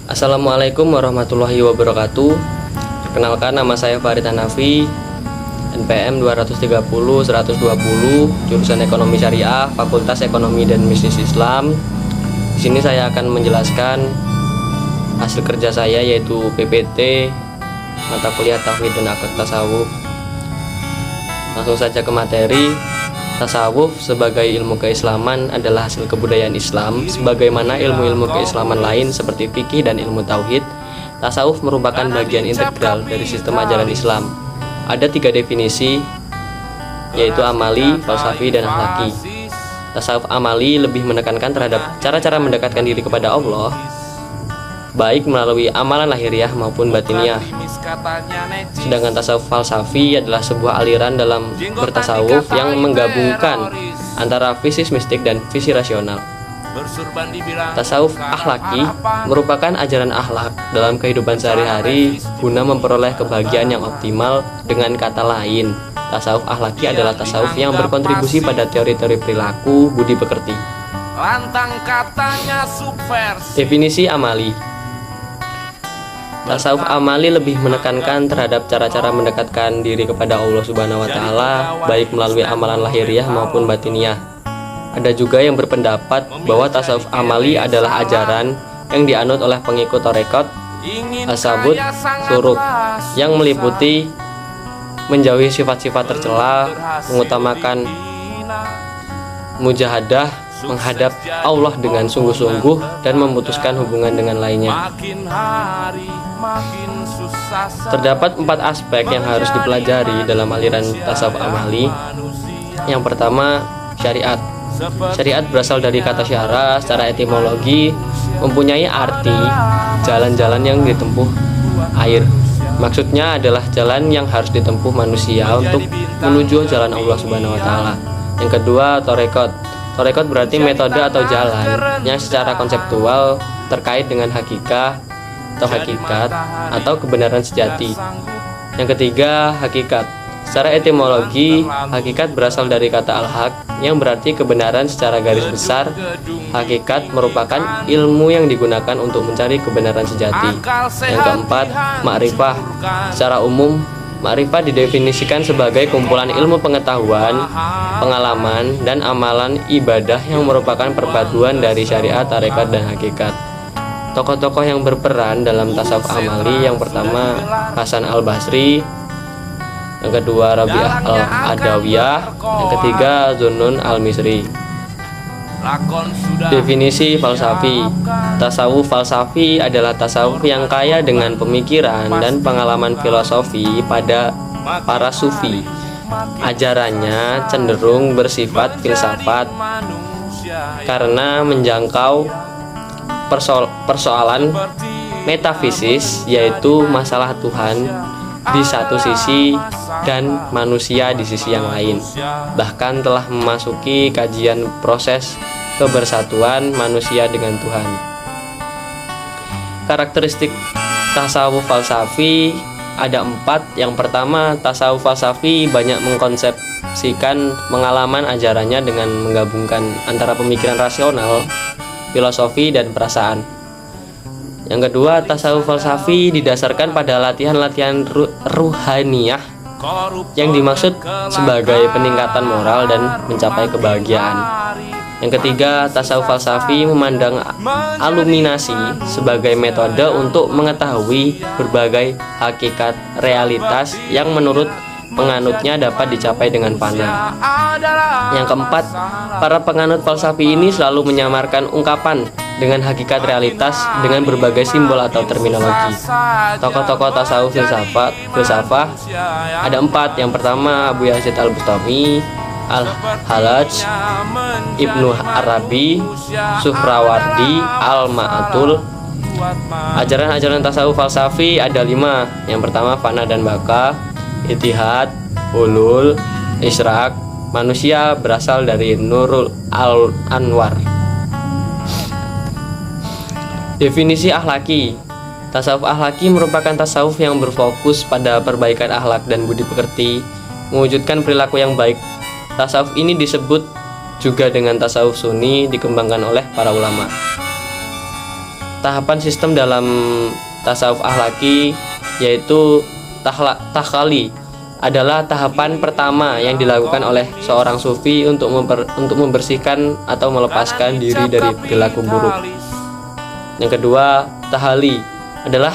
Assalamualaikum warahmatullahi wabarakatuh. Perkenalkan, nama saya Farid Hanafi, NPM 230-120, jurusan Ekonomi Syariah, Fakultas Ekonomi dan Bisnis Islam. Di sini saya akan menjelaskan hasil kerja saya, yaitu PPT mata kuliah Tauhid dan Akhlak Tasawuf. Langsung saja ke materi. Tasawuf sebagai ilmu keislaman adalah hasil kebudayaan Islam. Sebagaimana ilmu-ilmu keislaman lain seperti fikih dan ilmu tauhid, tasawuf merupakan bagian integral dari sistem ajaran Islam. Ada 3 definisi, yaitu amali, falsafi, dan akhlaki. Tasawuf amali lebih menekankan terhadap cara-cara mendekatkan diri kepada Allah, baik melalui amalan lahiriah maupun batiniah. Sedangkan tasawuf falsafi adalah sebuah aliran dalam bertasawuf yang menggabungkan antara visi mistik dan visi rasional. Tasawuf akhlaki merupakan ajaran akhlak dalam kehidupan sehari-hari guna memperoleh kebahagiaan yang optimal. Dengan kata lain, tasawuf akhlaki adalah tasawuf yang berkontribusi pada teori-teori perilaku budi pekerti. Definisi amali. Tasawuf amali lebih menekankan terhadap cara-cara mendekatkan diri kepada Allah Subhanahu wa Ta'ala, baik melalui amalan lahiriah maupun batiniah. Ada juga yang berpendapat bahwa tasawuf amali adalah ajaran yang dianut oleh pengikut tarekat Ashabut Suruk, yang meliputi menjauhi sifat-sifat tercela, mengutamakan mujahadah, menghadap Allah dengan sungguh-sungguh, dan memutuskan hubungan dengan lainnya. Terdapat 4 aspek yang harus dipelajari dalam aliran tasawuf amali. Yang pertama, syariat. Syariat berasal dari kata syara. Secara etimologi mempunyai arti jalan-jalan yang ditempuh air. Maksudnya adalah jalan yang harus ditempuh manusia untuk menuju jalan Allah Subhanahu wa Ta'ala. Yang kedua, torekot. Torekot berarti metode atau jalan yang secara konseptual terkait dengan hakikat atau kebenaran sejati. Yang ketiga, hakikat. Secara etimologi, hakikat berasal dari kata al-haq yang berarti kebenaran secara garis besar. Hakikat merupakan ilmu yang digunakan untuk mencari kebenaran sejati. Yang keempat, ma'rifah. Secara umum, ma'rifah didefinisikan sebagai kumpulan ilmu pengetahuan, pengalaman, dan amalan ibadah yang merupakan perpaduan dari syariat, tarekat, dan hakikat. Tokoh-tokoh yang berperan dalam tasawuf amali, yang pertama Hasan al-Basri, yang kedua Rabi'ah al-Adawiyah, yang ketiga Zunnun al-Misri. Definisi falsafi. Tasawuf falsafi adalah tasawuf yang kaya dengan pemikiran dan pengalaman filosofi pada para sufi. Ajarannya cenderung bersifat filsafat karena menjangkau persoalan metafisis, yaitu masalah Tuhan di satu sisi dan manusia di sisi yang lain. Bahkan telah memasuki kajian proses kebersatuan manusia dengan Tuhan. Karakteristik tasawuf falsafi ada 4. Yang pertama, tasawuf falsafi banyak mengkonsepsikan pengalaman ajarannya dengan menggabungkan antara pemikiran rasional, filosofi, dan perasaan. Yang kedua, tasawuf falsafi didasarkan pada latihan-latihan ruhaniyah yang dimaksud sebagai peningkatan moral dan mencapai kebahagiaan. Yang ketiga, tasawuf falsafi memandang aluminasi sebagai metode untuk mengetahui berbagai hakikat realitas yang menurut penganutnya dapat dicapai dengan fana. Yang keempat, para penganut falsafi ini selalu menyamarkan ungkapan dengan hakikat realitas dengan berbagai simbol atau terminologi. Tokoh-tokoh tasawuf filsafah ada 4. Yang pertama, Abu Yazid al-Bustami, Al-Hallaj, Ibnu Arabi, Suhrawardi, Al-Ma'atul. Ajaran-ajaran tasawuf falsafi ada 5. Yang pertama, fana dan baka, Ittihad, hulul, isyraq. Manusia berasal dari Nurul al-Anwar. Definisi akhlaki. Tasawuf akhlaki merupakan tasawuf yang berfokus pada perbaikan akhlak dan budi pekerti, mewujudkan perilaku yang baik. Tasawuf ini disebut juga dengan tasawuf sunni, dikembangkan oleh para ulama. tahapan sistem dalam tasawuf akhlaki, yaitu takhali adalah tahapan pertama yang dilakukan oleh seorang sufi untuk membersihkan atau melepaskan diri dari perilaku buruk. Yang kedua, tahali adalah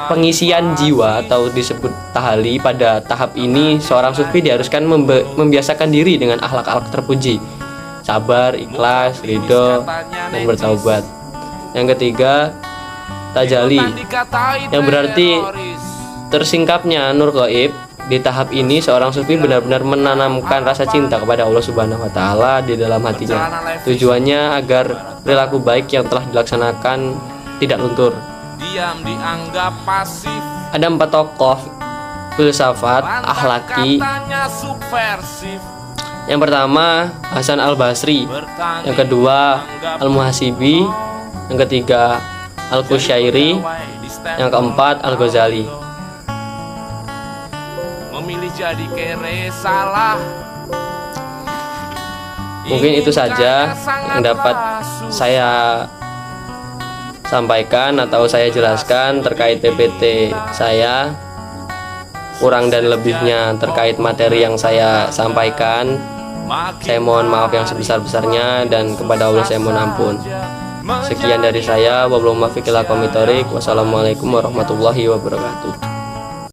pengisian jiwa atau disebut tahali. Pada tahap ini seorang sufi diharuskan membiasakan diri dengan akhlak-akhlak terpuji, sabar, ikhlas, ridho, dan bertaubat. Yang ketiga, tajali, yang berarti tersingkapnya nur gaib. Di tahap ini seorang sufi benar-benar menanamkan rasa cinta kepada Allah Subhanahu wa taala di dalam hatinya. Tujuannya agar perilaku baik yang telah dilaksanakan tidak luntur. Ada 4 tokoh filsafat akhlaki. Yang pertama Hasan al-Basri, yang kedua Al-Muhasibi, yang ketiga Al-Qusyairi, yang keempat Al-Ghazali. Mungkin itu saja yang dapat saya sampaikan atau saya jelaskan terkait PPT saya. Kurang dan lebihnya terkait materi yang saya sampaikan, saya mohon maaf yang sebesar-besarnya, dan kepada Allah saya mohon ampun. Sekian dari saya. Wassalamualaikum warahmatullahi wabarakatuh.